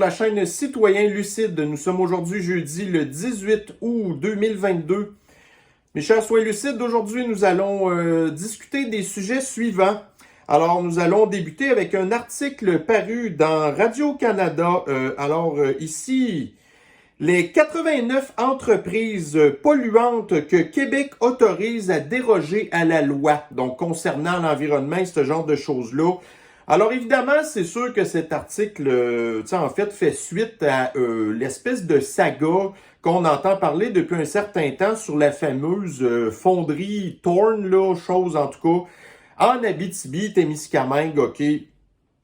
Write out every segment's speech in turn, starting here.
la chaîne Citoyen Lucide. Nous sommes aujourd'hui jeudi le 18 août 2022. Mes chers Soins Lucides, aujourd'hui nous allons discuter des sujets suivants. Alors nous allons débuter avec un article paru dans Radio-Canada. Ici, les 89 entreprises polluantes que Québec autorise à déroger à la loi, donc concernant l'environnement et ce genre de choses-là. Alors évidemment, c'est sûr que cet article, fait suite à l'espèce de saga qu'on entend parler depuis un certain temps sur la fameuse fonderie Thorn, chose en tout cas, en Abitibi-Témiscamingue, OK.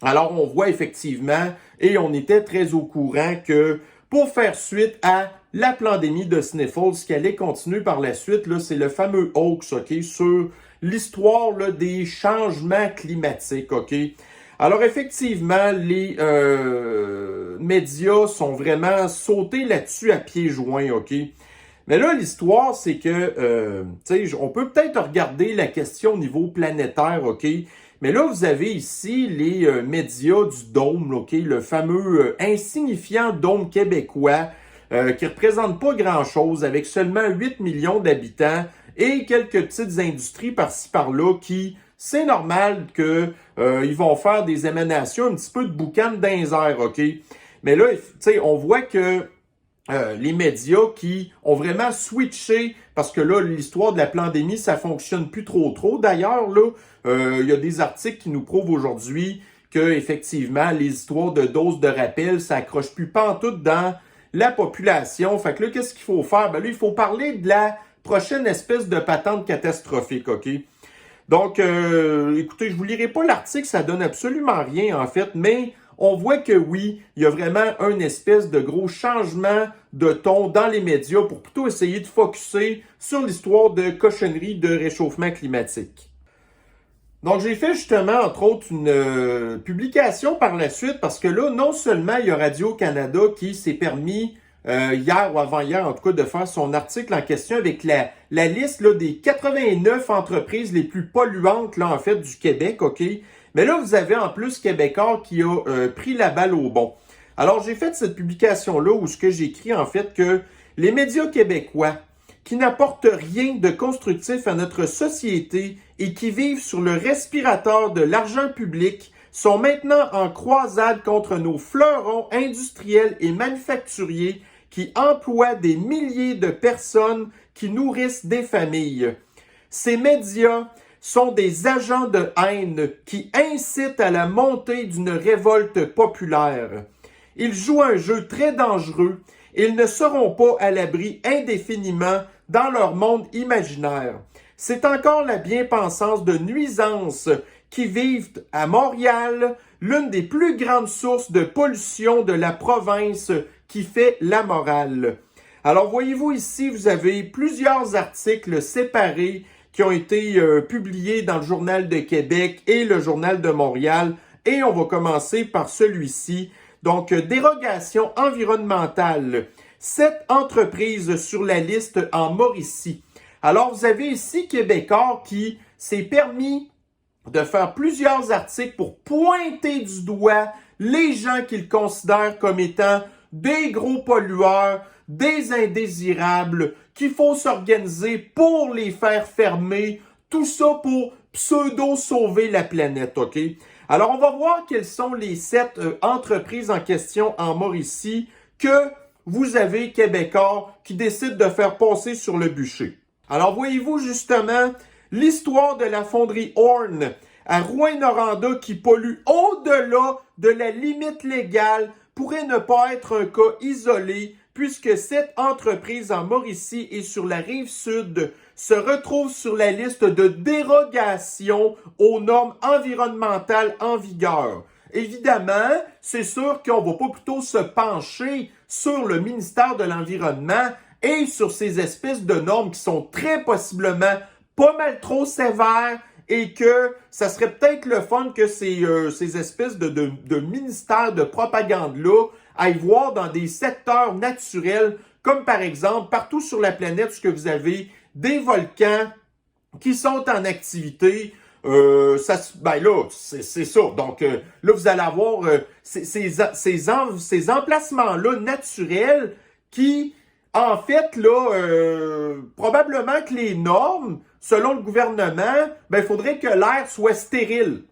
Alors on voit effectivement, et on était très au courant que pour faire suite à la pandémie de Sniffles, ce qui allait continuer par la suite, là, c'est le fameux hoax, OK, sur l'histoire là, des changements climatiques, OK. Alors effectivement, les médias sont vraiment sautés là-dessus à pieds joints, OK? Mais là, l'histoire, c'est que, on peut peut-être regarder la question au niveau planétaire, OK? Mais là, vous avez ici les médias du Dôme, OK? Le fameux insignifiant Dôme québécois qui représente pas grand-chose avec seulement 8 millions d'habitants et quelques petites industries par-ci par-là qui... C'est normal qu'ils vont faire des émanations, un petit peu de boucan dans les airs, OK? Mais là, on voit que les médias qui ont vraiment switché, parce que là, l'histoire de la pandémie, ça fonctionne plus trop. D'ailleurs, là, il y a des articles qui nous prouvent aujourd'hui que effectivement, les histoires de doses de rappel, ça accroche plus pantoute dans la population. Fait que là, qu'est-ce qu'il faut faire? Ben là, il faut parler de la prochaine espèce de patente catastrophique, OK? Donc, écoutez, je vous lirai pas l'article, ça donne absolument rien en fait, mais on voit que oui, il y a vraiment un espèce de gros changement de ton dans les médias pour plutôt essayer de focusser sur l'histoire de cochonnerie de réchauffement climatique. Donc, j'ai fait justement, entre autres, une publication par la suite parce que là, non seulement il y a Radio-Canada qui s'est permis hier ou avant-hier, en tout cas, de faire son article en question avec la liste là, des 89 entreprises les plus polluantes là, en fait, du Québec, OK? Mais là, vous avez en plus Québécois qui a pris la balle au bon. Alors, j'ai fait cette publication-là où ce que j'écris, en fait, que les médias québécois qui n'apportent rien de constructif à notre société et qui vivent sur le respirateur de l'argent public sont maintenant en croisade contre nos fleurons industriels et manufacturiers qui emploient des milliers de personnes qui nourrissent des familles. Ces médias sont des agents de haine qui incitent à la montée d'une révolte populaire. Ils jouent un jeu très dangereux. Ils ne seront pas à l'abri indéfiniment dans leur monde imaginaire. C'est encore la bien-pensance de nuisances qui vivent à Montréal, l'une des plus grandes sources de pollution de la province qui fait la morale. Alors, voyez-vous ici, vous avez plusieurs articles séparés qui ont été publiés dans le Journal de Québec et le Journal de Montréal. Et on va commencer par celui-ci. Donc, dérogation environnementale. 7 entreprises sur la liste en Mauricie. Alors, vous avez ici Québécois qui s'est permis de faire plusieurs articles pour pointer du doigt les gens qu'ils considèrent comme étant des gros pollueurs, des indésirables, qu'il faut s'organiser pour les faire fermer, tout ça pour pseudo-sauver la planète, OK? Alors, on va voir quelles sont les 7 entreprises en question en Mauricie que vous avez Québécois qui décident de faire passer sur le bûcher. Alors, voyez-vous justement l'histoire de la fonderie Horn à Rouyn-Noranda qui pollue au-delà de la limite légale pourrait ne pas être un cas isolé puisque cette entreprise en Mauricie et sur la rive sud se retrouve sur la liste de dérogation aux normes environnementales en vigueur. Évidemment, c'est sûr qu'on va pas plutôt se pencher sur le ministère de l'Environnement et sur ces espèces de normes qui sont très possiblement pas mal trop sévères et que ça serait peut-être le fun que ces espèces de ministères de propagande-là aillent voir dans des secteurs naturels, comme par exemple partout sur la planète, ce que vous avez des volcans qui sont en activité, ben là, c'est ça. Donc là, vous allez avoir ces emplacements-là naturels qui, en fait, là, probablement que les normes, selon le gouvernement, ben il faudrait que l'air soit stérile.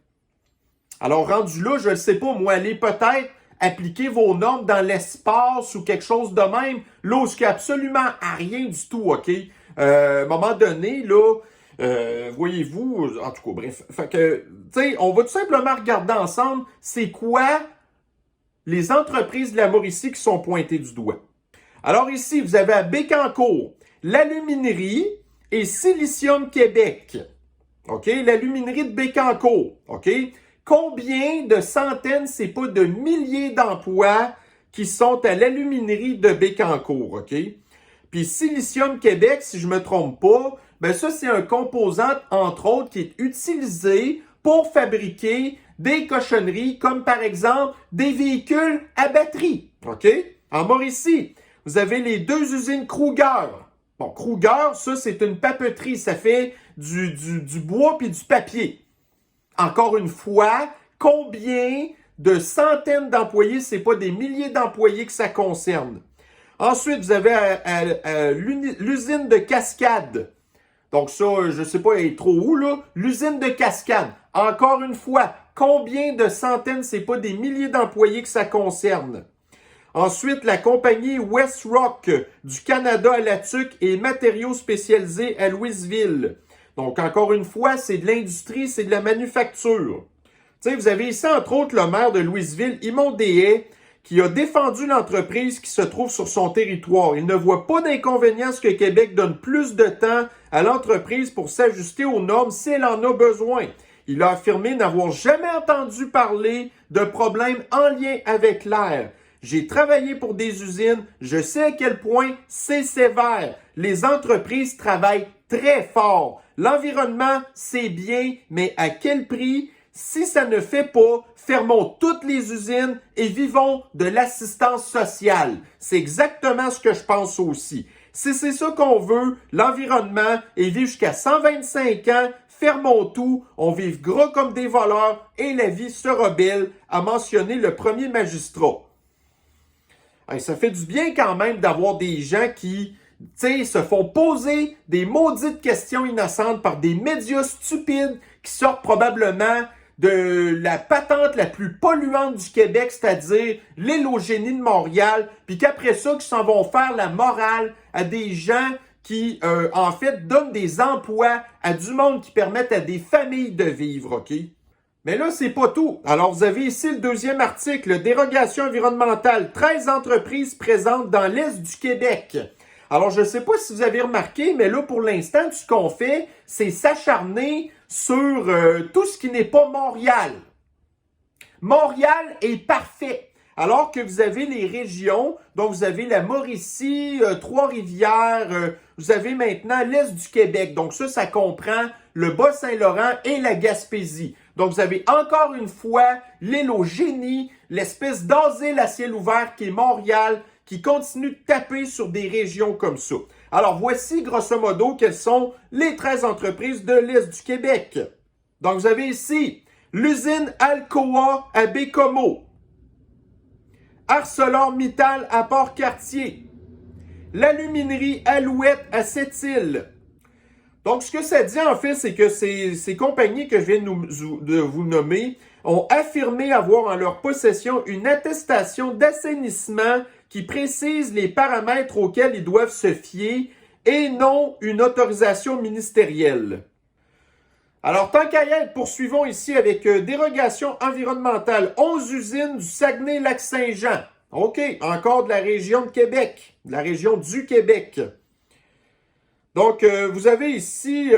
Alors, rendu là, je ne sais pas, moi, allez peut-être appliquer vos normes dans l'espace ou quelque chose de même, là où il n'y a absolument rien du tout, OK? À un moment donné, là, voyez-vous, en tout cas, bref, fait que, tu sais, on va tout simplement regarder ensemble, c'est quoi les entreprises de la Mauricie qui sont pointées du doigt. Alors ici, vous avez à Bécancour, l'Aluminerie et Silicium Québec. OK? L'Aluminerie de Bécancour. OK? Combien de centaines, c'est pas de milliers d'emplois qui sont à l'aluminerie de Bécancour, OK? Puis Silicium Québec, si je me trompe pas, ben ça, c'est un composant, entre autres, qui est utilisé pour fabriquer des cochonneries, comme par exemple des véhicules à batterie, OK? En Mauricie, vous avez les 2 usines Kruger. Bon, Kruger, ça, c'est une papeterie, ça fait du bois puis du papier. Encore une fois, combien de centaines d'employés, c'est pas des milliers d'employés que ça concerne. Ensuite, vous avez l'usine de Cascade. Donc ça, je sais pas, elle est trop où là? L'usine de Cascade. Encore une fois, combien de centaines, c'est pas des milliers d'employés que ça concerne. Ensuite, la compagnie Westrock du Canada à la Tuque et matériaux spécialisés à Louisville. Donc, encore une fois, c'est de l'industrie, c'est de la manufacture. Tu sais, vous avez ici, entre autres, le maire de Louisville, Yvon Deshaies, qui a défendu l'entreprise qui se trouve sur son territoire. Il ne voit pas d'inconvénient à ce que Québec donne plus de temps à l'entreprise pour s'ajuster aux normes si elle en a besoin. Il a affirmé n'avoir jamais entendu parler de problèmes en lien avec l'air. J'ai travaillé pour des usines, je sais à quel point c'est sévère. Les entreprises travaillent très fort. L'environnement, c'est bien, mais à quel prix? Si ça ne fait pas, fermons toutes les usines et vivons de l'assistance sociale. C'est exactement ce que je pense aussi. Si c'est ça qu'on veut, l'environnement, et vivre jusqu'à 125 ans, fermons tout, on vive gras comme des voleurs et la vie sera belle, a mentionné le premier magistrat. Hey, ça fait du bien quand même d'avoir des gens qui, se font poser des maudites questions innocentes par des médias stupides qui sortent probablement de la patente la plus polluante du Québec, c'est-à-dire l'île au génie de Montréal, puis qu'après ça, qu'ils s'en vont faire la morale à des gens qui, en fait, donnent des emplois à du monde qui permettent à des familles de vivre, OK? Mais là, c'est pas tout. Alors, vous avez ici le deuxième article, dérogation environnementale. 13 entreprises présentes dans l'Est du Québec. Alors, je ne sais pas si vous avez remarqué, mais là, pour l'instant, tout ce qu'on fait, c'est s'acharner sur tout ce qui n'est pas Montréal. Montréal est parfait. Alors que vous avez les régions, donc vous avez la Mauricie, Trois-Rivières, vous avez maintenant l'Est du Québec. Donc ça comprend le Bas-Saint-Laurent et la Gaspésie. Donc vous avez encore une fois l'île au génie, l'espèce d'asile à ciel ouvert qui est Montréal, qui continue de taper sur des régions comme ça. Alors voici grosso modo quelles sont les 13 entreprises de l'Est du Québec. Donc vous avez ici l'usine Alcoa à Bécomo, ArcelorMittal à Port-Cartier, l'aluminerie Alouette à Sept-Îles. Donc, ce que ça dit, en fait, c'est que ces compagnies que je viens de vous nommer ont affirmé avoir en leur possession une attestation d'assainissement qui précise les paramètres auxquels ils doivent se fier et non une autorisation ministérielle. Alors, tant qu'à y être, poursuivons ici avec dérogation environnementale. 11 usines du Saguenay-Lac-Saint-Jean. OK, encore de la région de Québec, de la région du Québec. Donc, vous avez ici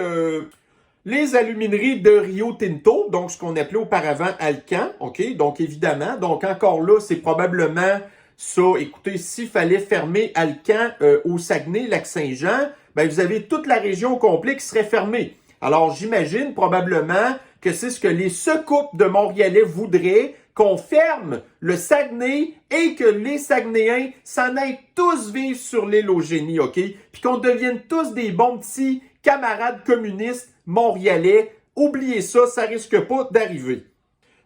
les alumineries de Rio Tinto, donc ce qu'on appelait auparavant Alcan, OK? Donc, évidemment, donc encore là, c'est probablement ça. Écoutez, s'il fallait fermer Alcan au Saguenay-Lac-Saint-Jean, ben vous avez toute la région au complet qui serait fermée. Alors, j'imagine probablement que c'est ce que les secoupes de Montréalais voudraient, qu'on ferme le Saguenay et que les Saguenayens s'en aillent tous vivre sur l'île au génie, OK? Puis qu'on devienne tous des bons petits camarades communistes montréalais oubliez ça, ça risque pas d'arriver.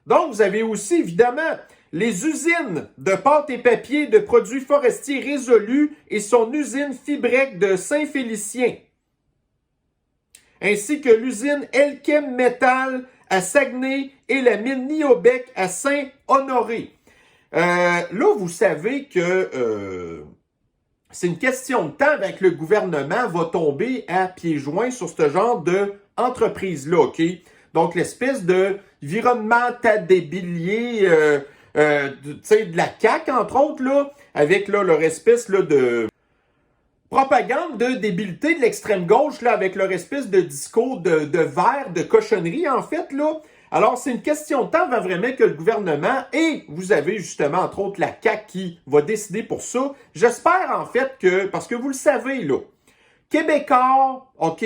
Donc, vous avez aussi, évidemment, les usines de pâte et papier de produits forestiers résolus et son usine Fibrec de Saint-Félicien, ainsi que l'usine Elkem Metal à Saguenay et la mine Niobec à Saint-Honoré. Là, vous savez que c'est une question de temps avec le gouvernement va tomber à pieds joints sur ce genre d'entreprise-là, OK? Donc, l'espèce de environnemental débilier de la CAQ, entre autres, là, avec là, leur espèce là, de propagande de débilité de l'extrême gauche, là, avec leur espèce de discours de verre, de cochonnerie, en fait, là. Alors, c'est une question de temps avant vraiment que le gouvernement, et vous avez justement, entre autres, la CAQ qui va décider pour ça. J'espère, en fait, que, parce que vous le savez, là, Québécois, OK,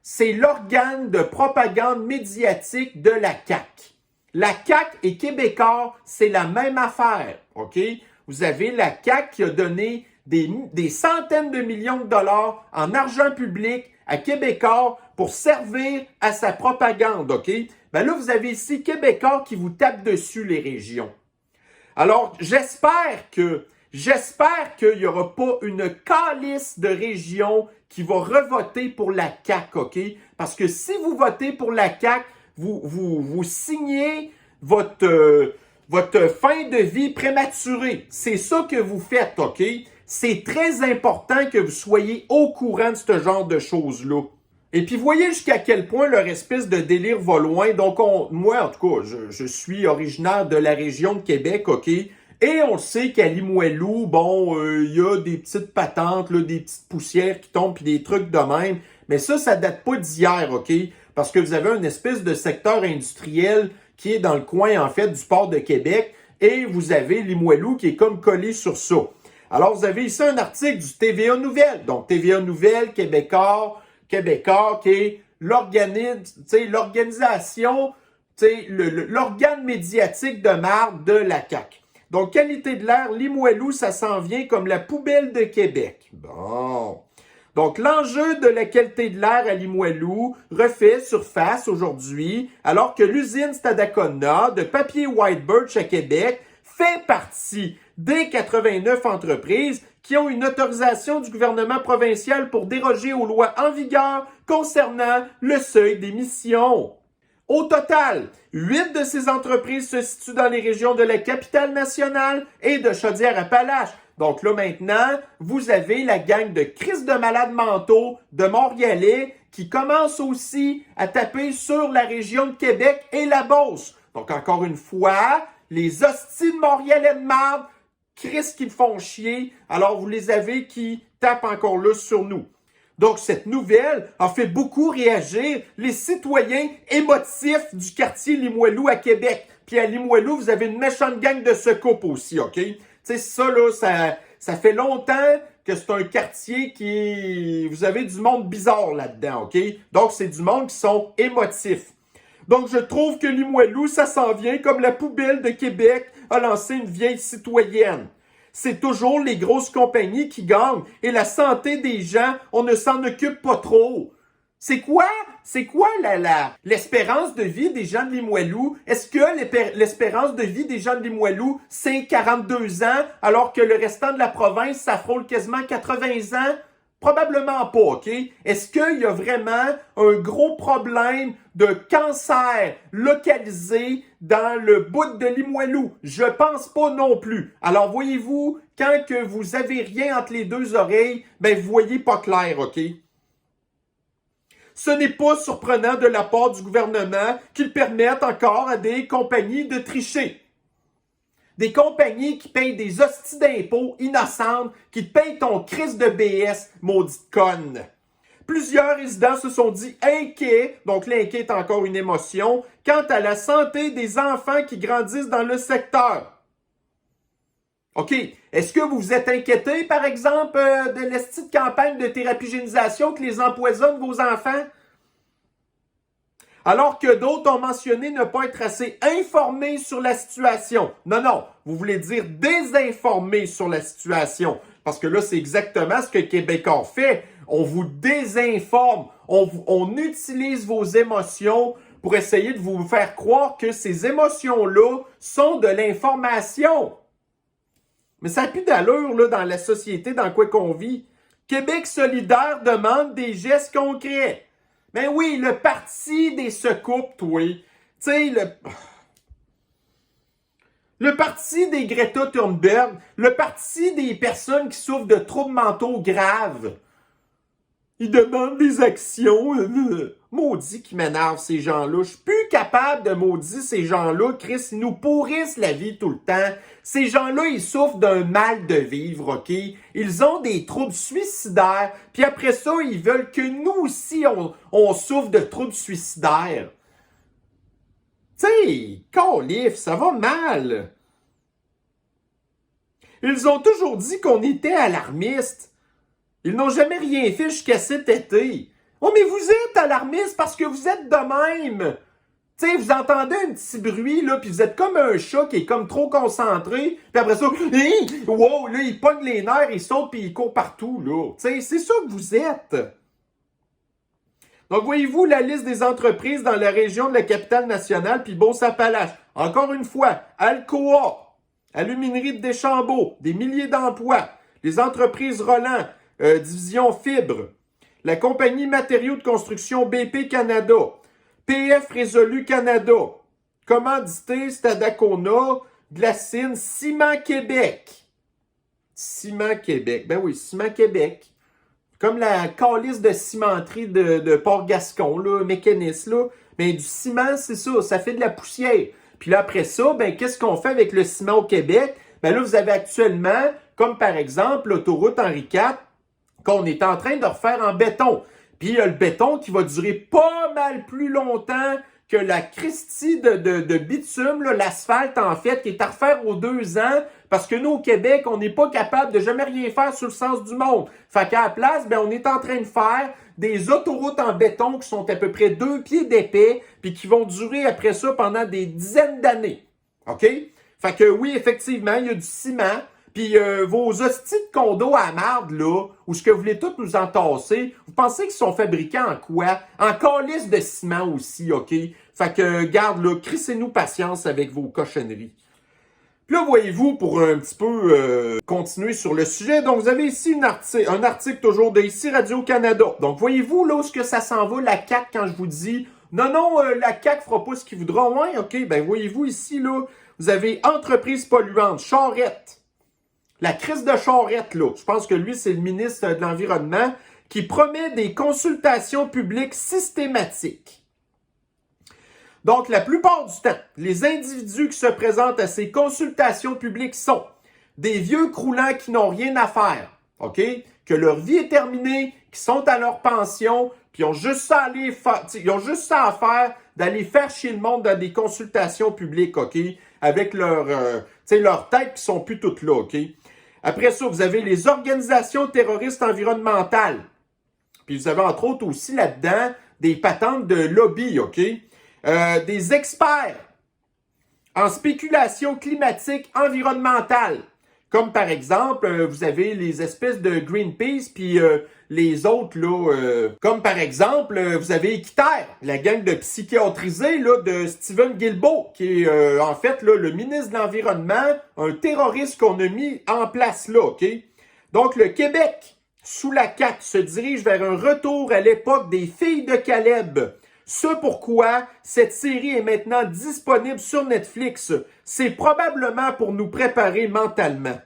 c'est l'organe de propagande médiatique de la CAQ. La CAQ et Québécois, c'est la même affaire, OK? Vous avez la CAQ qui a donné des centaines de millions de dollars en argent public à Québécois pour servir à sa propagande, OK? Ben là, vous avez ici Québécois qui vous tape dessus les régions. Alors, j'espère qu'il n'y aura pas une calice de régions qui va revoter pour la CAQ, OK? Parce que si vous votez pour la CAQ, vous signez votre fin de vie prématurée. C'est ça que vous faites, OK? C'est très important que vous soyez au courant de ce genre de choses-là. Et puis, voyez jusqu'à quel point leur espèce de délire va loin. Donc, moi, en tout cas, je suis originaire de la région de Québec, OK? Et on sait qu'à Limoilou, bon, y a des petites patentes, là, des petites poussières qui tombent, puis des trucs de même. Mais ça date pas d'hier, OK? Parce que vous avez une espèce de secteur industriel qui est dans le coin, en fait, du port de Québec. Et vous avez Limoilou qui est comme collé sur ça. Alors, vous avez ici un article du TVA Nouvelles. Donc, TVA Nouvelles, Québécois, qui est l'organisation, l'organe médiatique de marde de la CAQ. Donc, qualité de l'air, Limoilou, ça s'en vient comme la poubelle de Québec. Bon. Donc, l'enjeu de la qualité de l'air à Limoilou refait surface aujourd'hui, alors que l'usine Stadacona de papier White Birch à Québec fait partie des 89 entreprises qui ont une autorisation du gouvernement provincial pour déroger aux lois en vigueur concernant le seuil d'émission. Au total, 8 de ces entreprises se situent dans les régions de la Capitale-Nationale et de Chaudière-Appalaches. Donc là, maintenant, vous avez la gang de crises de malades mentaux de Montréalais qui commence aussi à taper sur la région de Québec et la Beauce. Donc, encore une fois, les hosties de Montréalais de marde, Chris qui le font chier, alors vous les avez qui tapent encore là sur nous. Donc, cette nouvelle a fait beaucoup réagir les citoyens émotifs du quartier Limoilou à Québec. Puis à Limoilou, vous avez une méchante gang de secoupes aussi, OK? Tu sais, ça, là, ça fait longtemps que c'est un quartier qui... Vous avez du monde bizarre là-dedans, OK? Donc, c'est du monde qui sont émotifs. Donc, je trouve que Limoilou, ça s'en vient comme la poubelle de Québec a lancé une vieille citoyenne. C'est toujours les grosses compagnies qui gagnent et la santé des gens, on ne s'en occupe pas trop. C'est quoi l'espérance de vie des gens de Limoilou? Est-ce que l'espérance de vie des gens de Limoilou, c'est 42 ans, alors que le restant de la province, ça frôle quasiment 80 ans? Probablement pas, OK? Est-ce qu'il y a vraiment un gros problème de cancer localisé dans le bout de Limoilou? Je pense pas non plus. Alors, voyez-vous, quand que vous avez rien entre les deux oreilles, ben, vous voyez pas clair, OK? Ce n'est pas surprenant de la part du gouvernement qu'il permette encore à des compagnies de tricher. Des compagnies qui payent des hosties d'impôts innocentes, qui te payent ton crise de BS, maudite conne. Plusieurs résidents se sont dit inquiets, donc l'inquiet est encore une émotion, quant à la santé des enfants qui grandissent dans le secteur. OK. Est-ce que vous vous êtes inquiété, par exemple, de l'esti de campagne de thérapie-génisation que les empoisonnent vos enfants? Alors que d'autres ont mentionné ne pas être assez informés sur la situation. Non, vous voulez dire désinformés sur la situation. Parce que là, c'est exactement ce que Québécois fait. On vous désinforme. On utilise vos émotions pour essayer de vous faire croire que ces émotions-là sont de l'information. Mais ça n'a plus d'allure là, dans la société dans quoi qu'on vit. Québec solidaire demande des gestes concrets. Ben oui, le parti des secoupes, toi. Tu sais, le parti des Greta Thunberg, le parti des personnes qui souffrent de troubles mentaux graves. Ils demandent des actions. Maudit qui m'énerve, ces gens-là. Je suis plus capable de maudire ces gens-là. Chris, ils nous pourrissent la vie tout le temps. Ces gens-là, ils souffrent d'un mal de vivre, OK? Ils ont des troubles suicidaires. Puis après ça, ils veulent que nous aussi, on souffre de troubles suicidaires. Tu sais, calif, ça va mal. Ils ont toujours dit qu'on était alarmistes. Ils n'ont jamais rien fait jusqu'à cet été. Oh, mais vous êtes alarmistes parce que vous êtes de même. Tu sais, vous entendez un petit bruit, là, puis vous êtes comme un chat qui est comme trop concentré, puis après ça, wow, là, il pogne les nerfs, il saute, puis il court partout, là. Tu sais, c'est ça que vous êtes. Donc, voyez-vous la liste des entreprises dans la région de la capitale nationale, puis Beauce-Appalaches. Encore une fois, Alcoa, Aluminerie de Deschambault, des milliers d'emplois, les entreprises Roland, division Fibre, la compagnie Matériaux de construction BP Canada, PF Résolu Canada, commandité Stadacona, Glacine, Ciment Québec. Ciment Québec. Ben oui, Ciment Québec. Comme la calice de cimenterie de Port-Gascon, là, mécaniste, là. Mais du ciment, c'est ça, ça fait de la poussière. Puis là, après ça, ben, qu'est-ce qu'on fait avec le ciment au Québec? Ben là, vous avez actuellement, comme par exemple, l'autoroute Henri IV, qu'on est en train de refaire en béton. Puis il y a le béton qui va durer pas mal plus longtemps que la Christie de bitume, l'asphalte en fait, qui est à refaire aux 2 ans, parce que nous, au Québec, on n'est pas capable de jamais rien faire sur le sens du monde. Fait qu'à la place, ben, on est en train de faire des autoroutes en béton qui sont à peu près 2 pieds d'épais, puis qui vont durer après ça pendant des dizaines d'années. OK? Fait que oui, effectivement, il y a du ciment. Puis vos hosties de condos à marde, là, où ce que vous voulez tous nous entasser, vous pensez qu'ils sont fabriqués en quoi? En calice de ciment aussi, OK? Fait que, garde, là, crissez-nous patience avec vos cochonneries. Puis là, voyez-vous, pour un petit peu continuer sur le sujet, donc vous avez ici un article toujours de ici Radio-Canada. Donc, voyez-vous, là, où est-ce que ça s'en va, la CAQ, quand je vous dis, non, la CAQ fera pas ce qu'il voudra. Ouais, OK, ben voyez-vous ici, là, vous avez entreprise polluante, Charette. La crise de Charette, là, je pense que lui, c'est le ministre de l'Environnement, qui promet des consultations publiques systématiques. Donc, la plupart du temps, les individus qui se présentent à ces consultations publiques sont des vieux croulants qui n'ont rien à faire, OK? Que leur vie est terminée, qui sont à leur pension, puis ils ont juste ça à faire d'aller faire chier le monde dans des consultations publiques, OK? Avec leurs têtes qui sont plus toutes là, OK? Après ça, vous avez les organisations terroristes environnementales. Puis vous avez entre autres aussi là-dedans des patentes de lobby, OK? Des experts en spéculation climatique environnementale. Comme par exemple, vous avez les espèces de Greenpeace, puis les autres, là, comme par exemple, vous avez Équiterre, la gang de psychiatrisés là, de Steven Guilbeault, qui est en fait là, le ministre de l'Environnement, un terroriste qu'on a mis en place là, OK? Donc le Québec, sous la CAQ, se dirige vers un retour à l'époque des filles de Caleb. Ce pourquoi cette série est maintenant disponible sur Netflix. C'est probablement pour nous préparer mentalement.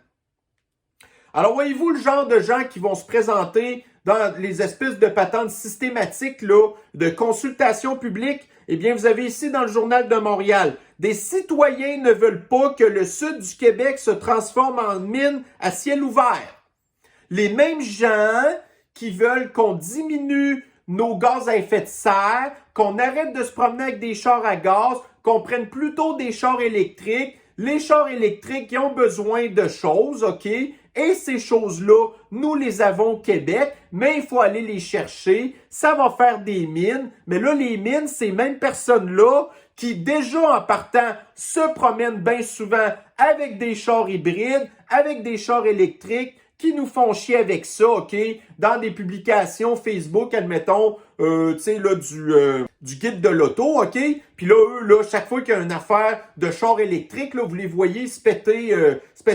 Alors, voyez-vous le genre de gens qui vont se présenter dans les espèces de patentes systématiques là, de consultation publique? Eh bien, vous avez ici dans le Journal de Montréal, des citoyens ne veulent pas que le sud du Québec se transforme en mine à ciel ouvert. Les mêmes gens qui veulent qu'on diminue nos gaz à effet de serre, qu'on arrête de se promener avec des chars à gaz, qu'on prenne plutôt des chars électriques. Les chars électriques qui ont besoin de choses, OK? Et ces choses-là, nous les avons au Québec, mais il faut aller les chercher. Ça va faire des mines. Mais là, les mines, ces mêmes personnes-là qui, déjà en partant, se promènent bien souvent avec des chars hybrides, avec des chars électriques, qui nous font chier avec ça, OK? Dans des publications Facebook, admettons, tu sais, là, du guide de l'auto, OK? Puis là, eux, là, chaque fois qu'il y a une affaire de char électrique, là, vous les voyez se péter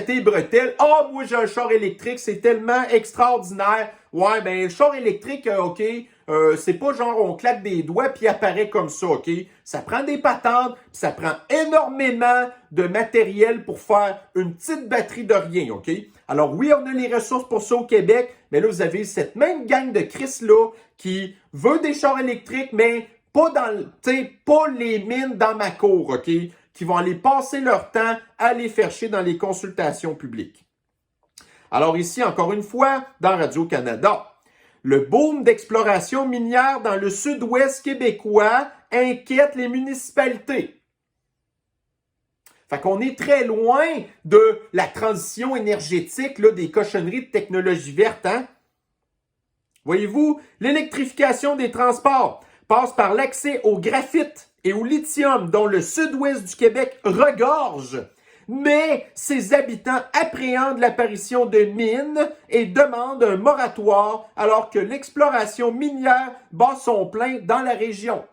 les bretelles. « Ah, moi, j'ai un char électrique, c'est tellement extraordinaire. » Ouais, ben, le char électrique, OK, c'est pas genre on claque des doigts puis il apparaît comme ça, OK? Ça prend des patentes, puis ça prend énormément de matériel pour faire une petite batterie de rien, OK? Alors oui, on a les ressources pour ça au Québec, mais là, vous avez cette même gang de Chris-là qui veut des chars électriques, mais pas pas les mines dans ma cour, OK? Qui vont aller passer leur temps à les faire chier dans les consultations publiques. Alors ici, encore une fois, dans Radio-Canada, le boom d'exploration minière dans le sud-ouest québécois inquiète les municipalités. Fait qu'on est très loin de la transition énergétique, là, des cochonneries de technologie verte, hein? Voyez-vous, l'électrification des transports passe par l'accès au graphite et au lithium dont le sud-ouest du Québec regorge. Mais ses habitants appréhendent l'apparition de mines et demandent un moratoire alors que l'exploration minière bat son plein dans la région.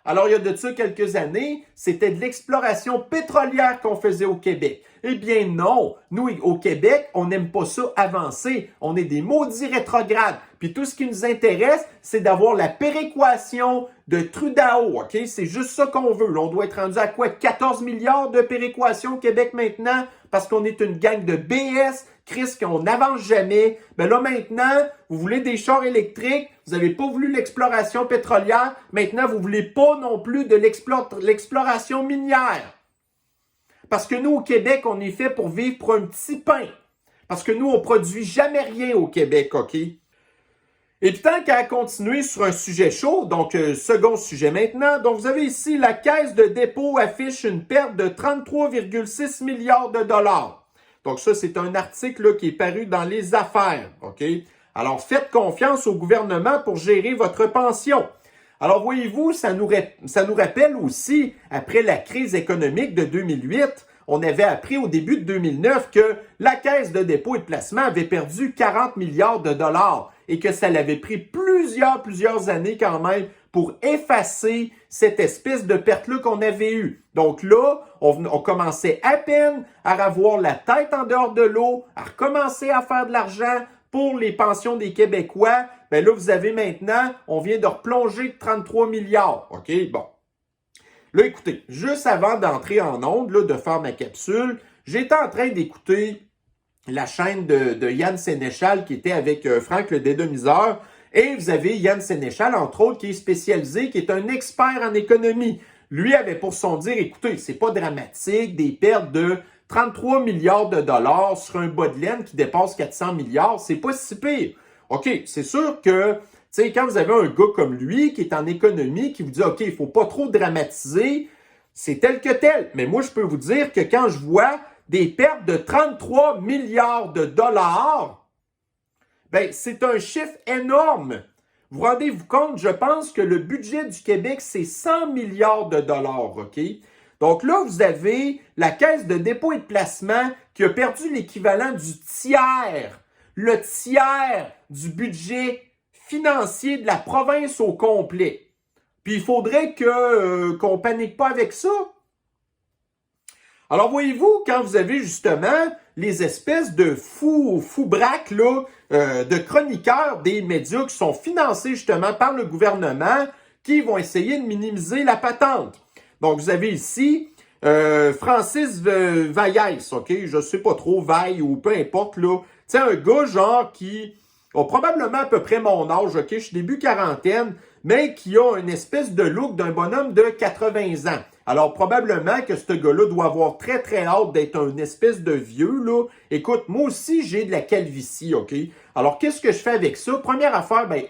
Alors, il y a de ça quelques années, c'était de l'exploration pétrolière qu'on faisait au Québec. Eh bien non, nous, au Québec, on n'aime pas ça avancer. On est des maudits rétrogrades. Puis tout ce qui nous intéresse, c'est d'avoir la péréquation de Trudeau, OK? C'est juste ça qu'on veut. Là, on doit être rendu à quoi? 14 milliards de péréquation au Québec maintenant parce qu'on est une gang de BS, Chris, qu'on n'avance jamais. Ben là, maintenant, vous voulez des chars électriques, vous n'avez pas voulu l'exploration pétrolière, maintenant, vous voulez pas non plus de l'exploration minière. Parce que nous, au Québec, on est fait pour vivre pour un petit pain. Parce que nous, on produit jamais rien au Québec, OK? Et puis tant qu'à continuer sur un sujet chaud, donc second sujet maintenant, donc vous avez ici la Caisse de dépôt affiche une perte de 33,6 milliards de dollars. Donc ça, c'est un article là, qui est paru dans Les Affaires, OK? Alors faites confiance au gouvernement pour gérer votre pension. Alors voyez-vous, ça nous rappelle aussi, après la crise économique de 2008, on avait appris au début de 2009 que la Caisse de dépôt et de placement avait perdu 40 milliards de dollars et que ça l'avait pris plusieurs années quand même pour effacer cette espèce de perte-là qu'on avait eue. Donc là, on commençait à peine à avoir la tête en dehors de l'eau, à recommencer à faire de l'argent pour les pensions des Québécois. Ben là, vous avez maintenant, on vient de replonger de 33 milliards. OK? Bon. Là, écoutez, juste avant d'entrer en onde, là, de faire ma capsule, j'étais en train d'écouter la chaîne de Yann Sénéchal qui était avec Franck le Dédomiseur. Et vous avez Yann Sénéchal, entre autres, qui est spécialisé, qui est un expert en économie. Lui avait pour son dire, écoutez, c'est pas dramatique, des pertes de 33 milliards de dollars sur un bas de laine qui dépasse 400 milliards, c'est pas si pire. OK, c'est sûr que, tu sais, quand vous avez un gars comme lui qui est en économie, qui vous dit, OK, il faut pas trop dramatiser, c'est tel que tel. Mais moi, je peux vous dire que quand je vois des pertes de 33 milliards de dollars, ben, c'est un chiffre énorme. Vous rendez-vous compte, je pense que le budget du Québec, c'est 100 milliards de dollars, OK? Donc là, vous avez la Caisse de dépôt et de placement qui a perdu l'équivalent du tiers, le tiers du budget financier de la province au complet. Puis il faudrait qu'on panique pas avec ça. Alors voyez-vous, quand vous avez justement les espèces de fous braques là, de chroniqueurs des médias qui sont financés justement par le gouvernement, qui vont essayer de minimiser la patente. Donc vous avez ici Francis Vaillès, OK, je sais pas trop, Vaille ou peu importe là, tu sais un gars genre qui a probablement à peu près mon âge, OK, je suis début quarantaine, mais qui a une espèce de look d'un bonhomme de 80 ans. Alors, probablement que ce gars-là doit avoir très hâte d'être une espèce de vieux, là. Écoute, moi aussi, j'ai de la calvitie, OK? Alors, qu'est-ce que je fais avec ça? Première affaire, ben,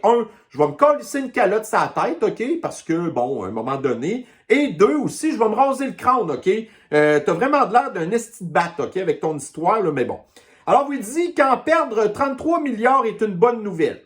je vais me colisser une calotte sur la tête, OK? Parce que, bon, à un moment donné. Et deux, aussi, je vais me raser le crâne, OK? T'as vraiment de l'air d'un esti de batte, OK? Avec ton histoire, là, mais bon. Alors, vous dites qu'en perdre 33 milliards est une bonne nouvelle.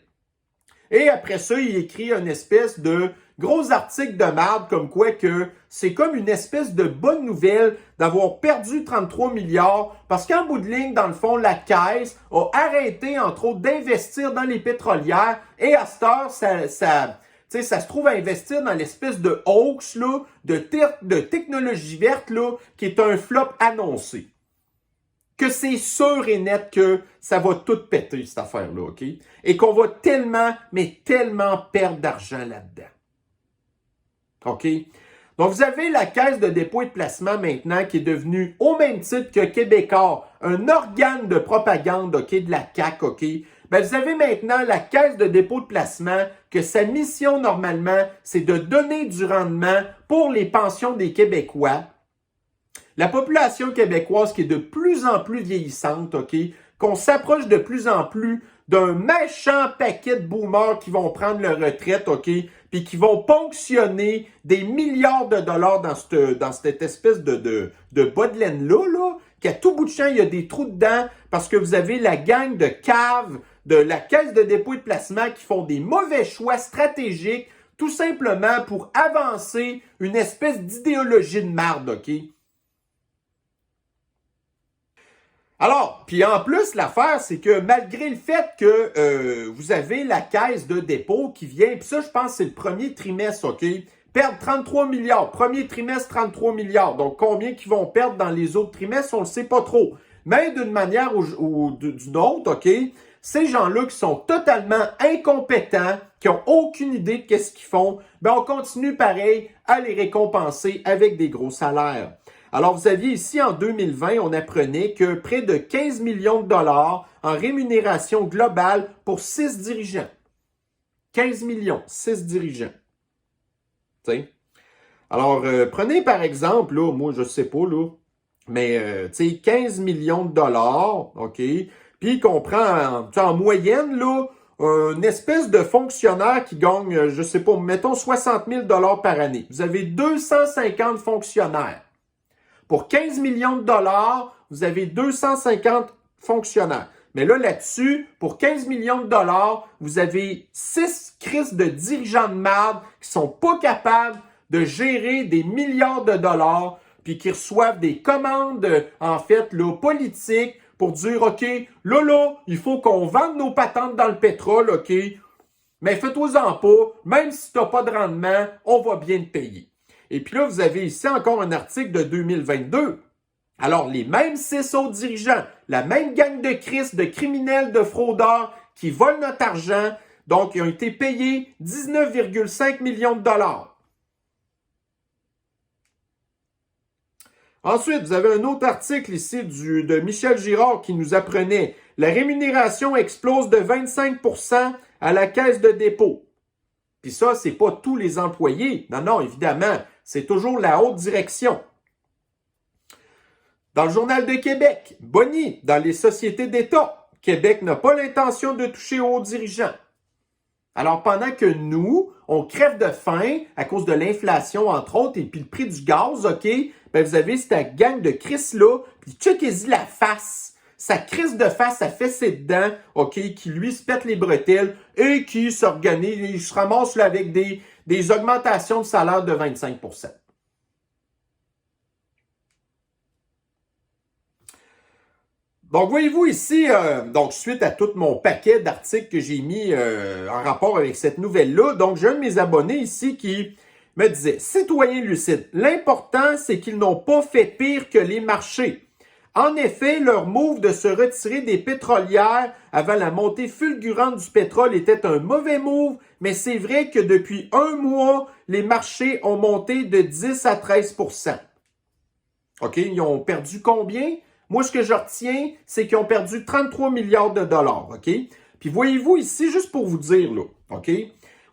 Et après ça, il écrit une espèce de gros article de merde comme quoi que c'est comme une espèce de bonne nouvelle d'avoir perdu 33 milliards parce qu'en bout de ligne, dans le fond, la Caisse a arrêté, entre autres, d'investir dans les pétrolières et à cette heure, sais, ça se trouve à investir dans l'espèce de hoax, là, de technologie verte, là, qui est un flop annoncé. Que c'est sûr et net que ça va tout péter, cette affaire-là, OK? Et qu'on va tellement, mais tellement perdre d'argent là-dedans. OK? Donc, vous avez la Caisse de dépôt et de placement maintenant qui est devenue, au même titre que Québécois, un organe de propagande, OK, de la CAQ, OK? Ben, vous avez maintenant la Caisse de dépôt et de placement que sa mission, normalement, c'est de donner du rendement pour les pensions des Québécois. La population québécoise qui est de plus en plus vieillissante, OK? Qu'on s'approche de plus en plus d'un méchant paquet de boomers qui vont prendre leur retraite, OK? Puis qui vont ponctionner des milliards de dollars dans cette espèce de bas de laine-là, là, qu'à tout bout de champ, il y a des trous dedans parce que vous avez la gang de caves de la Caisse de dépôt et de placement qui font des mauvais choix stratégiques tout simplement pour avancer une espèce d'idéologie de marde, OK? Alors, puis en plus, l'affaire, c'est que malgré le fait que vous avez la caisse de dépôt qui vient, puis ça, je pense que c'est le premier trimestre, OK? Perdre 33 milliards. Premier trimestre, 33 milliards. Donc, combien qu'ils vont perdre dans les autres trimestres, on ne le sait pas trop. Mais d'une manière ou d'une autre, OK? Ces gens-là qui sont totalement incompétents, qui n'ont aucune idée de qu'est-ce qu'ils font, ben on continue pareil à les récompenser avec des gros salaires. Alors, vous aviez ici, en 2020, on apprenait que près de 15 millions de dollars en rémunération globale pour 6 dirigeants. 15 millions, 6 dirigeants. T'sais? Alors, prenez par exemple, là, moi, je sais pas, là, mais, 15 millions de dollars, OK? Puis qu'on prend, en moyenne, là, une espèce de fonctionnaire qui gagne, je sais pas, mettons 60 000 dollars par année. Vous avez 250 fonctionnaires. Pour 15 millions de dollars, vous avez 250 fonctionnaires. Mais là-dessus, pour 15 millions de dollars, vous avez 6 crises de dirigeants de marde qui sont pas capables de gérer des milliards de dollars puis qui reçoivent des commandes, en fait, là, politiques pour dire, OK, là, il faut qu'on vende nos patentes dans le pétrole, OK, mais fais-toi-en pas, même si tu n'as pas de rendement, on va bien te payer. Et puis là, vous avez ici encore un article de 2022. Alors, les mêmes 6 autres dirigeants, la même gang de crises, de criminels, de fraudeurs qui volent notre argent, donc ils ont été payés 19,5 millions de dollars. Ensuite, vous avez un autre article ici de Michel Girard qui nous apprenait « La rémunération explose de 25% à la caisse de dépôt ». Puis ça, c'est pas tous les employés. Non, évidemment, c'est toujours la haute direction. Dans le Journal de Québec, Bonny, dans les sociétés d'État, Québec n'a pas l'intention de toucher aux hauts dirigeants. Alors, pendant que nous, on crève de faim à cause de l'inflation, entre autres, et puis le prix du gaz, OK, ben vous avez cette gang de Chris-là, puis checkez-y la face. Sa crise de face, ça fait ses dents, OK, qui lui se pète les bretelles et qui s'organise, il se ramasse là avec des augmentations de salaire de 25%. Donc, voyez-vous ici, donc suite à tout mon paquet d'articles que j'ai mis en rapport avec cette nouvelle-là, donc j'ai un de mes abonnés ici qui me disait « Citoyens lucides, l'important, c'est qu'ils n'ont pas fait pire que les marchés. En effet, leur move de se retirer des pétrolières avant la montée fulgurante du pétrole était un mauvais move, mais c'est vrai que depuis un mois, les marchés ont monté de 10 à 13%. OK, ils ont perdu combien? Moi, ce que je retiens, c'est qu'ils ont perdu 33 milliards de dollars, OK? Puis voyez-vous ici, juste pour vous dire, là, OK?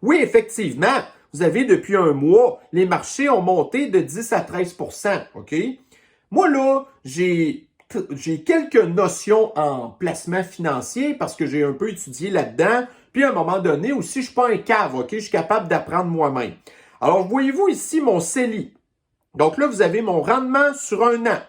Oui, effectivement, vous avez depuis un mois, les marchés ont monté de 10 à 13%, OK? Moi, là, j'ai quelques notions en placement financier parce que j'ai un peu étudié là-dedans. Puis à un moment donné aussi, je ne suis pas un cave, OK? Je suis capable d'apprendre moi-même. Alors, voyez-vous ici mon CELI. Donc là, vous avez mon rendement sur un an.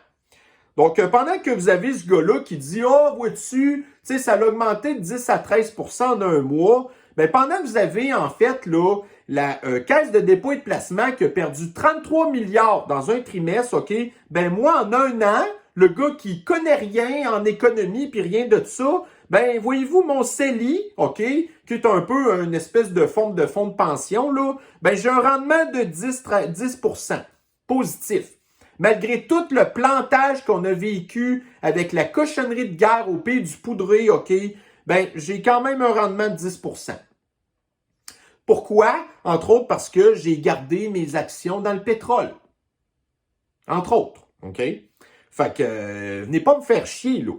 Donc, pendant que vous avez ce gars-là qui dit « Ah, vois-tu, ça a augmenté de 10 à 13% en un mois », bien, pendant que vous avez, en fait, là, la Caisse de dépôt et de placement qui a perdu 33 milliards dans un trimestre, OK, ben moi, en un an, le gars qui connaît rien en économie puis rien de ça, Ben, voyez-vous, mon CELI, OK, qui est un peu une espèce de fonds de pension, là, ben, j'ai un rendement de 10% positif. Malgré tout le plantage qu'on a vécu avec la cochonnerie de guerre au pays du poudré, OK, ben, j'ai quand même un rendement de 10%. Pourquoi? Entre autres parce que j'ai gardé mes actions dans le pétrole. Entre autres, OK? Fait que, venez pas me faire chier, là.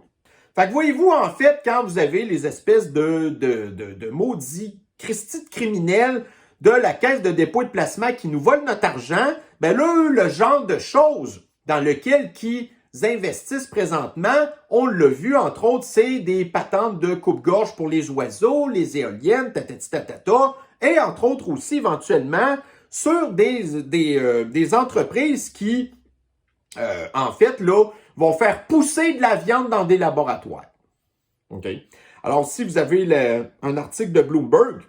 Fait que voyez-vous, en fait, quand vous avez les espèces de maudits Christi de criminels de la Caisse de dépôt et de placement qui nous volent notre argent, ben là, le genre de choses dans lequel ils investissent présentement, on l'a vu, entre autres, c'est des patentes de coupe-gorge pour les oiseaux, les éoliennes, tatata, et entre autres aussi, éventuellement, sur des entreprises qui, en fait, là, vont faire pousser de la viande dans des laboratoires. OK? Alors, si vous avez un article de Bloomberg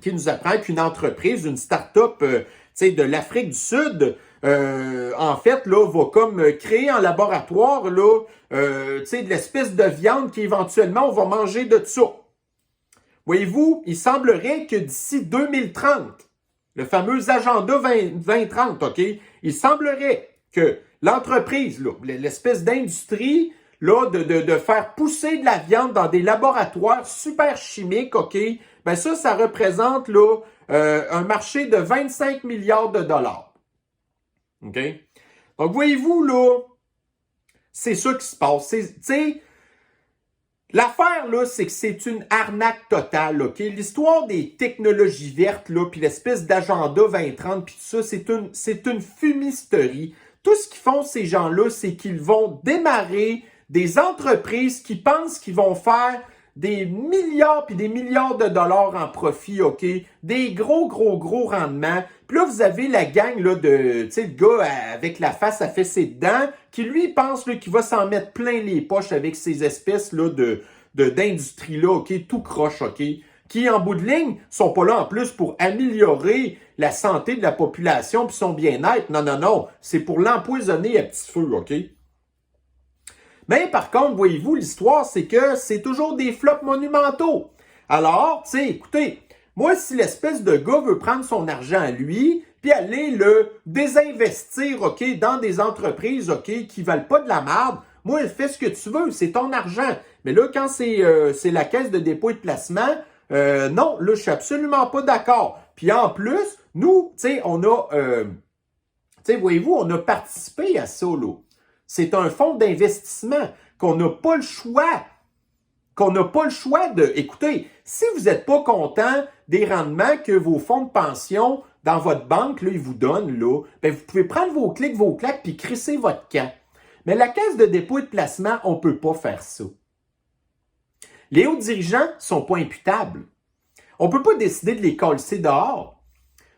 qui nous apprend qu'une entreprise, une start-up de l'Afrique du Sud, en fait, là, va comme créer en laboratoire là, de l'espèce de viande qu'éventuellement on va manger de ça. Voyez-vous, il semblerait que d'ici 2030, le fameux agenda 2030, OK, il semblerait que l'entreprise, l'espèce d'industrie, là, de faire pousser de la viande dans des laboratoires super chimiques, OK, ben ça représente là, un marché de 25 milliards de dollars. OK? Donc, voyez-vous, là, c'est ça qui se passe. Tu sais, l'affaire, là, c'est que c'est une arnaque totale, OK? L'histoire des technologies vertes, là, puis l'espèce d'agenda 2030, puis tout ça, c'est une fumisterie. Tout ce qu'ils font, ces gens-là, c'est qu'ils vont démarrer des entreprises qui pensent qu'ils vont faire des milliards puis des milliards de dollars en profit, OK? Des gros rendements. Puis là, vous avez la gang là, de, tu sais, le gars avec la face affaissée dedans, qui lui pense qu'il va s'en mettre plein les poches avec ces espèces là d'industrie-là, OK? Tout croche, OK? Qui, en bout de ligne, sont pas là en plus pour améliorer la santé de la population puis son bien-être. Non. C'est pour l'empoisonner à petit feu, OK? Mais par contre, voyez-vous, l'histoire, c'est que c'est toujours des flops monumentaux. Alors, tu sais, écoutez, moi, si l'espèce de gars veut prendre son argent à lui, puis aller le désinvestir, OK, dans des entreprises, OK, qui valent pas de la merde, moi, fais ce que tu veux, c'est ton argent. Mais là, quand c'est la Caisse de dépôt et de placement, non, là, je suis absolument pas d'accord. Puis en plus, nous, tu sais, on a, tu sais, voyez-vous, on a participé à ça, là. C'est un fonds d'investissement qu'on n'a pas le choix. Écoutez, si vous n'êtes pas content des rendements que vos fonds de pension dans votre banque, là, ils vous donnent, là, ben vous pouvez prendre vos claques, puis crisser votre camp. Mais la Caisse de dépôt et de placement, on ne peut pas faire ça. Les hauts dirigeants ne sont pas imputables. On ne peut pas décider de les coller dehors.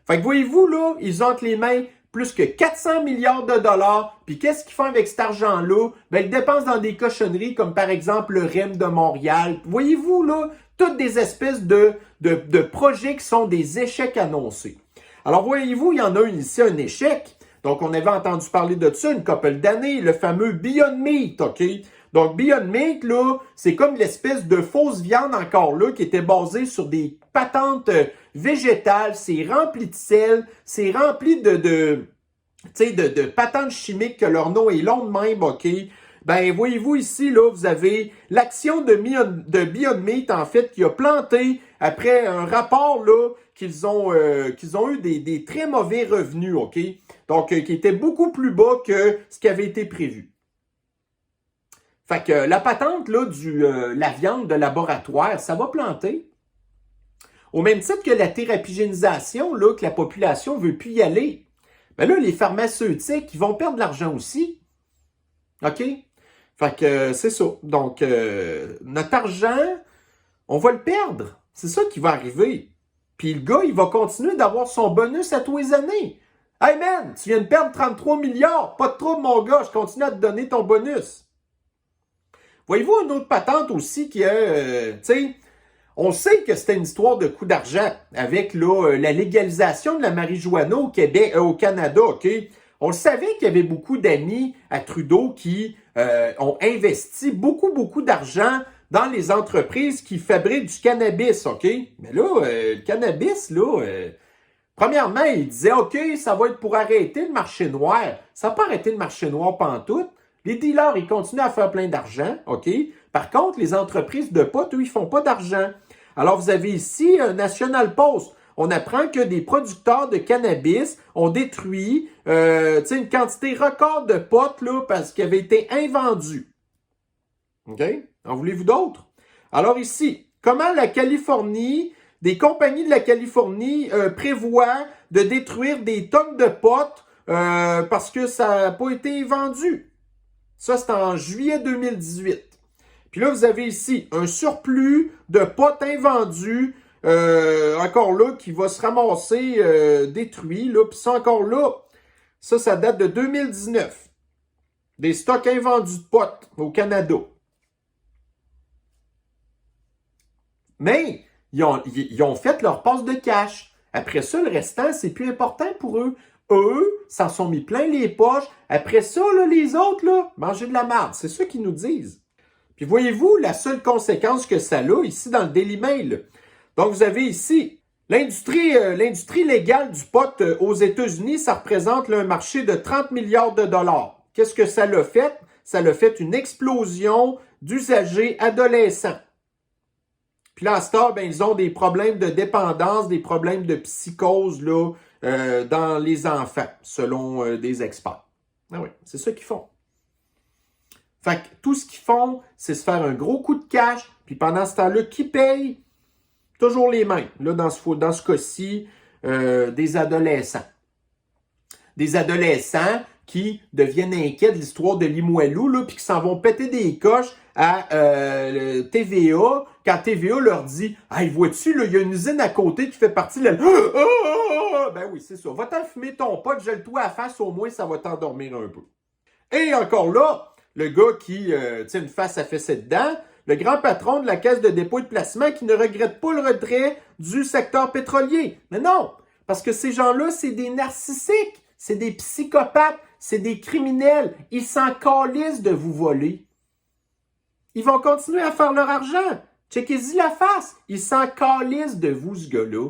Fait que voyez-vous, là, ils ont entre les mains plus que 400 milliards de dollars. Puis qu'est-ce qu'ils font avec cet argent-là? Ben, ils dépensent dans des cochonneries comme par exemple le REM de Montréal. Voyez-vous, là, toutes des espèces de projets qui sont des échecs annoncés. Alors, voyez-vous, il y en a ici un échec. Donc, on avait entendu parler de ça une couple d'années, le fameux Beyond Meat, OK? Donc, Beyond Meat, là, c'est comme l'espèce de fausse viande encore là qui était basée sur des patentes végétales. C'est rempli de sel, c'est rempli de patentes chimiques que leur nom est long de même, OK? Ben, voyez-vous ici, là, vous avez l'action de Beyond Meat, en fait, qui a planté après un rapport, là, qu'ils ont eu des très mauvais revenus, OK? Donc, qui était beaucoup plus bas que ce qui avait été prévu. Fait que la patente là, la viande de laboratoire, ça va planter. Au même titre que la thérapigénisation, là, que la population ne veut plus y aller. Ben là, les pharmaceutiques, ils vont perdre de l'argent aussi. OK? Fait que c'est ça. Donc, notre argent, on va le perdre. C'est ça qui va arriver. Puis le gars, il va continuer d'avoir son bonus à tous les années. Hey man, tu viens de perdre 33 milliards. Pas de trouble, mon gars, je continue à te donner ton bonus. Voyez-vous une autre patente aussi qui est, tu sais, on sait que c'était une histoire de coût d'argent avec là, la légalisation de la marijuana au Québec, au Canada, OK? On le savait qu'il y avait beaucoup d'amis à Trudeau qui ont investi beaucoup d'argent dans les entreprises qui fabriquent du cannabis, OK? Mais là, le cannabis, là, premièrement, il disait, OK, ça va être pour arrêter le marché noir. Ça n'a pas arrêté le marché noir pantoute. Les dealers, ils continuent à faire plein d'argent, OK? Par contre, les entreprises de pot, eux, ils font pas d'argent. Alors, vous avez ici un National Post. On apprend que des producteurs de cannabis ont détruit une quantité record de potes là, parce qu'ils avaient été invendus. OK? En voulez-vous d'autres? Alors ici, comment la Californie, des compagnies de la Californie prévoient de détruire des tonnes de potes parce que ça n'a pas été vendu? Ça, c'est en juillet 2018. Puis là, vous avez ici un surplus de potes invendus, encore là, qui va se ramasser détruit. Là. Puis ça, encore là, ça date de 2019. Des stocks invendus de potes au Canada. Mais, ils ont fait leur passe de cash. Après ça, le restant, c'est plus important pour eux. Eux, s'en sont mis plein les poches. Après ça, là, les autres, là, manger de la merde. C'est ça qu'ils nous disent. Puis voyez-vous, la seule conséquence que ça a ici dans le Daily Mail. Donc, vous avez ici l'industrie légale du pot aux États-Unis, ça représente là, un marché de 30 milliards de dollars. Qu'est-ce que ça l'a fait? Ça l'a fait une explosion d'usagers adolescents. Puis là, à ce temps, ben, ils ont des problèmes de dépendance, des problèmes de psychose là, dans les enfants, selon des experts. Ah oui, c'est ça qu'ils font. Fait que tout ce qu'ils font, c'est se faire un gros coup de cash, puis pendant ce temps-là, qui paye? Toujours les mêmes. Là, dans ce cas-ci, des adolescents. Des adolescents qui deviennent inquiets de l'histoire de Limoilou, là, puis qui s'en vont péter des coches à TVA, quand TVA leur dit « Hey, vois-tu, il y a une usine à côté qui fait partie de la... » Ben oui, c'est ça. Va-t'en fumer ton pote, gèle-toi à la face, au moins ça va t'endormir un peu. Et encore là, le gars qui tient une face à fesser dedans, le grand patron de la Caisse de dépôt et de placement qui ne regrette pas le retrait du secteur pétrolier. Mais non, parce que ces gens-là, c'est des narcissiques, c'est des psychopathes, c'est des criminels. Ils s'en calissent de vous voler. Ils vont continuer à faire leur argent. Checkez-y la face. Ils s'en calissent de vous, ce gars-là.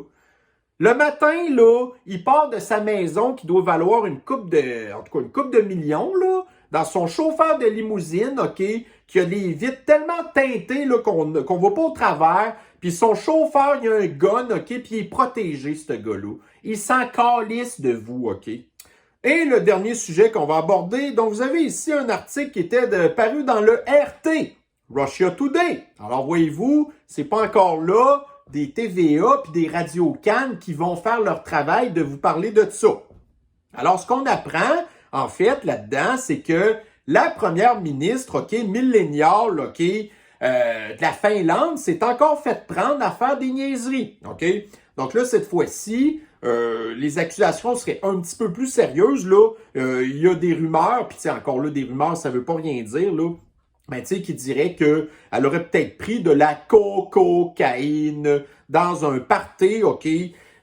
Le matin, là, il part de sa maison qui doit valoir une coupe de millions, là, dans son chauffeur de limousine, OK, qui a des vitres tellement teintées là, qu'on ne voit pas au travers. Puis son chauffeur, il a un gun, OK, puis il est protégé, ce gars-là. Il s'en calisse de vous, OK. Et le dernier sujet qu'on va aborder, donc vous avez ici un article qui était paru dans le RT, Russia Today. Alors voyez-vous, c'est pas encore là des TVA puis des Radio Cannes qui vont faire leur travail de vous parler de ça. Alors ce qu'on apprend, en fait, là-dedans, c'est que la première ministre, OK, milléniale, OK, de la Finlande, s'est encore fait prendre à faire des niaiseries, OK? Donc là, cette fois-ci, les accusations seraient un petit peu plus sérieuses, là. Il y a des rumeurs, puis encore là, des rumeurs, ça veut pas rien dire, là. Ben, tu sais, qui dirait qu'elle aurait peut-être pris de la cocaïne dans un party, OK?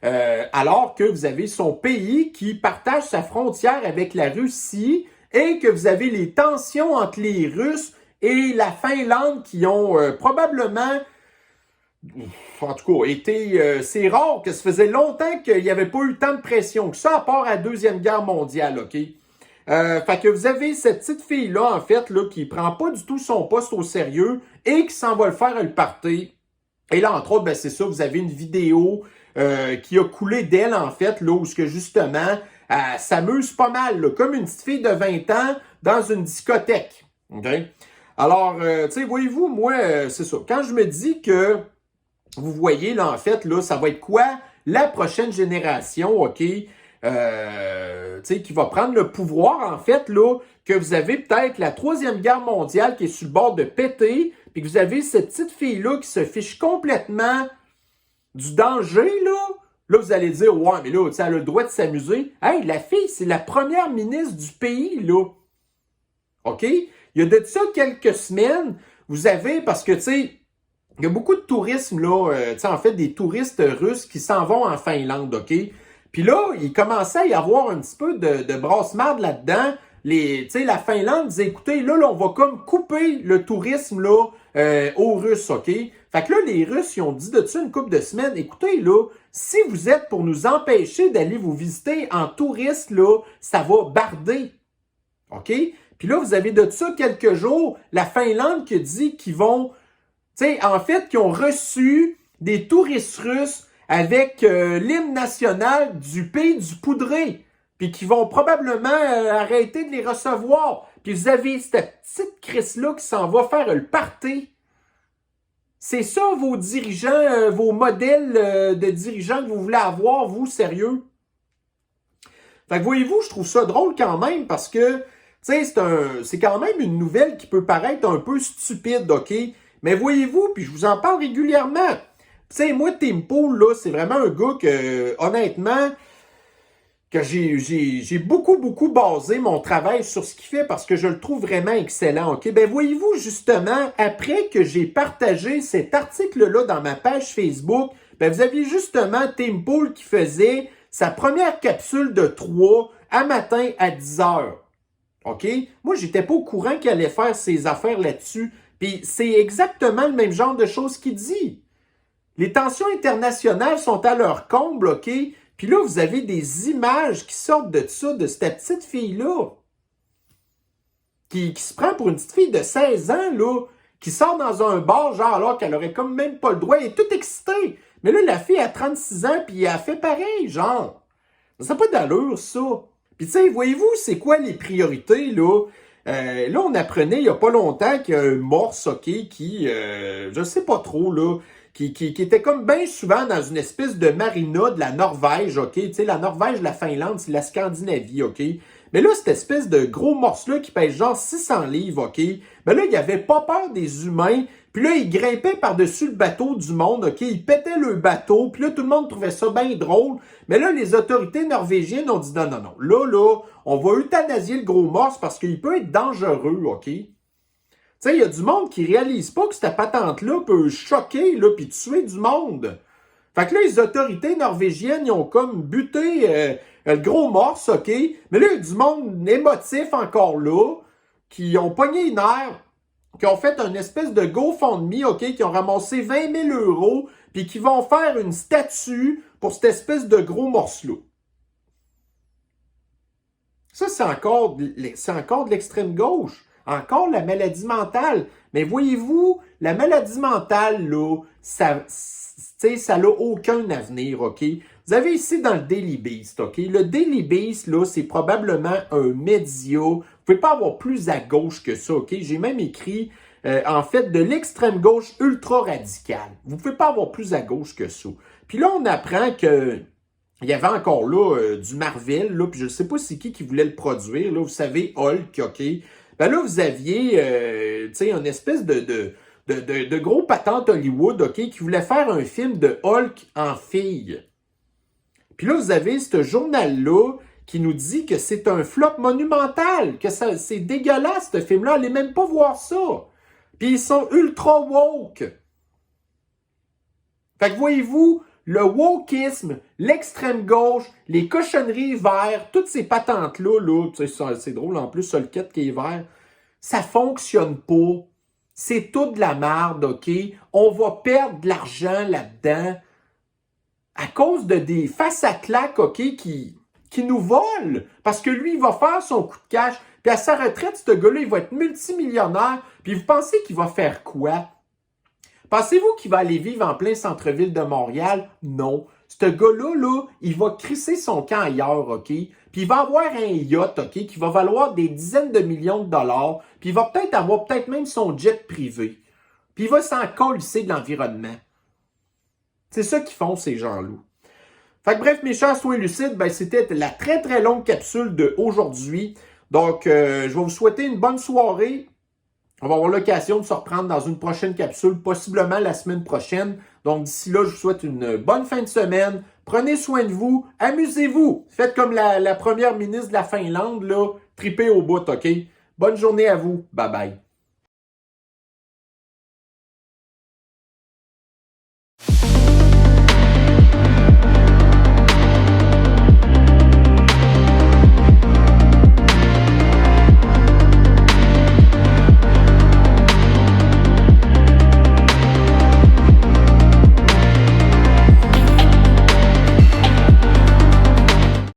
Alors que vous avez son pays qui partage sa frontière avec la Russie et que vous avez les tensions entre les Russes et la Finlande qui ont probablement, en tout cas, c'est rare que ça faisait longtemps qu'il n'y avait pas eu tant de pression que ça, à part à la Deuxième Guerre mondiale, OK? Fait que vous avez cette petite fille-là, en fait, là, qui prend pas du tout son poste au sérieux et qui s'en va le faire le party. Et là, entre autres, ben, c'est ça, vous avez une vidéo qui a coulé d'elle, en fait, là, où que justement, elle s'amuse pas mal, là, comme une petite fille de 20 ans dans une discothèque. Okay? Alors, tu sais, voyez-vous, moi, c'est ça. Quand je me dis que, vous voyez, là, en fait, là, ça va être quoi la prochaine génération, OK? Qui va prendre le pouvoir, en fait, là, que vous avez peut-être la Troisième Guerre mondiale qui est sur le bord de péter, puis que vous avez cette petite fille-là qui se fiche complètement du danger, là, vous allez dire, ouais, mais là, elle a le droit de s'amuser. Hey, la fille, c'est la première ministre du pays, là. OK? Il y a de ça quelques semaines, vous avez, parce que, tu sais, il y a beaucoup de tourisme, là, en fait, des touristes russes qui s'en vont en Finlande, OK? Puis là, il commençait à y avoir un petit peu de brasse-marde là-dedans. La Finlande disait, écoutez, là, on va comme couper le tourisme là aux Russes, OK? Fait que là, les Russes, ils ont dit de ça une couple de semaines, écoutez, là, si vous êtes pour nous empêcher d'aller vous visiter en touriste, là, ça va barder. OK? Puis là, vous avez de ça quelques jours, la Finlande qui dit qu'ils vont, tu sais, en fait, qu'ils ont reçu des touristes russes avec l'hymne national du pays du poudré, puis qu'ils vont probablement arrêter de les recevoir. Puis vous avez cette petite Chris-là qui s'en va faire le party. C'est ça vos dirigeants, vos modèles de dirigeants que vous voulez avoir, vous, sérieux? Fait que voyez-vous, je trouve ça drôle quand même parce que, tu sais, c'est quand même une nouvelle qui peut paraître un peu stupide, OK? Mais voyez-vous, puis je vous en parle régulièrement. Tu sais, moi, Tim Pool, là, c'est vraiment un gars que, honnêtement, que j'ai beaucoup basé mon travail sur ce qu'il fait parce que je le trouve vraiment excellent, OK? Ben, voyez-vous, justement, après que j'ai partagé cet article-là dans ma page Facebook, ben, vous aviez justement Tim Pool qui faisait sa première capsule de 3 à matin à 10 heures. OK? Moi, j'étais pas au courant qu'il allait faire ses affaires là-dessus. Puis c'est exactement le même genre de choses qu'il dit. Les tensions internationales sont à leur comble, OK? Puis là, vous avez des images qui sortent de ça, de cette petite fille-là, qui se prend pour une petite fille de 16 ans, là, qui sort dans un bar, genre, alors qu'elle aurait comme même pas le droit, elle est toute excitée. Mais là, la fille a 36 ans, puis elle fait pareil, genre. Ça n'a pas d'allure, ça. Puis tu sais, voyez-vous, c'est quoi les priorités, là? Là, on apprenait il n'y a pas longtemps qu'il y a un morse, OK, qui, je sais pas trop, là, qui était comme bien souvent dans une espèce de marina de la Norvège, OK? Tu sais, la Norvège, la Finlande, c'est la Scandinavie, OK? Mais là, cette espèce de gros morse-là qui pèse genre 600 livres, OK? Mais là, il avait pas peur des humains. Puis là, il grimpait par-dessus le bateau du monde, OK? Il pétait le bateau. Puis là, tout le monde trouvait ça bien drôle. Mais là, les autorités norvégiennes ont dit non, non, non. Là, on va euthanasier le gros morse parce qu'il peut être dangereux, OK? Tu sais, il y a du monde qui réalise pas que cette patente-là peut choquer, là, puis tuer du monde. Fait que là, les autorités norvégiennes, ils ont comme buté le gros morse, OK? Mais là, il y a du monde émotif encore là, qui ont pogné une nerf, qui ont fait une espèce de GoFundMe, OK? Qui ont ramassé 20 000 €, puis qui vont faire une statue pour cette espèce de gros morse-là. Ça, c'est encore de l'extrême gauche. Encore la maladie mentale. Mais voyez-vous, la maladie mentale, là, ça n'a aucun avenir, OK? Vous avez ici dans le Daily Beast, OK? Le Daily Beast, là, c'est probablement un média. Vous ne pouvez pas avoir plus à gauche que ça, OK? J'ai même écrit, en fait, de l'extrême gauche ultra radicale. Vous ne pouvez pas avoir plus à gauche que ça. Puis là, on apprend que il y avait encore là du Marvel, là, puis je ne sais pas c'est qui voulait le produire, là, vous savez, Hulk, OK? Ben là, vous aviez, tu sais, une espèce de gros patente Hollywood, OK, qui voulait faire un film de Hulk en fille. Puis là, vous avez ce journal-là qui nous dit que c'est un flop monumental, que c'est dégueulasse, ce film-là, allez même pas voir ça. Puis ils sont ultra woke. Fait que voyez-vous, le wokisme, l'extrême gauche, les cochonneries vertes, toutes ces patentes-là, là, c'est drôle en plus, ça le quête qui est vert, ça fonctionne pas. C'est tout de la merde, OK? On va perdre de l'argent là-dedans à cause de des faces à claques, OK, qui nous volent. Parce que lui, il va faire son coup de cash, puis à sa retraite, ce gars-là, il va être multimillionnaire, puis vous pensez qu'il va faire quoi? Pensez-vous qu'il va aller vivre en plein centre-ville de Montréal? Non. Ce gars-là, là, il va crisser son camp ailleurs, OK? Puis il va avoir un yacht, OK, qui va valoir des dizaines de millions de dollars. Puis il va peut-être avoir même son jet privé. Puis il va s'en colisser de l'environnement. C'est ça qu'ils font, ces gens-là. Fait que bref, mes chers, soyez lucides, ben, c'était la très très longue capsule d'aujourd'hui. Donc, je vais vous souhaiter une bonne soirée. On va avoir l'occasion de se reprendre dans une prochaine capsule, possiblement la semaine prochaine. Donc, d'ici là, je vous souhaite une bonne fin de semaine. Prenez soin de vous. Amusez-vous. Faites comme la première ministre de la Finlande, là. Tripez au bout, OK? Bonne journée à vous. Bye bye.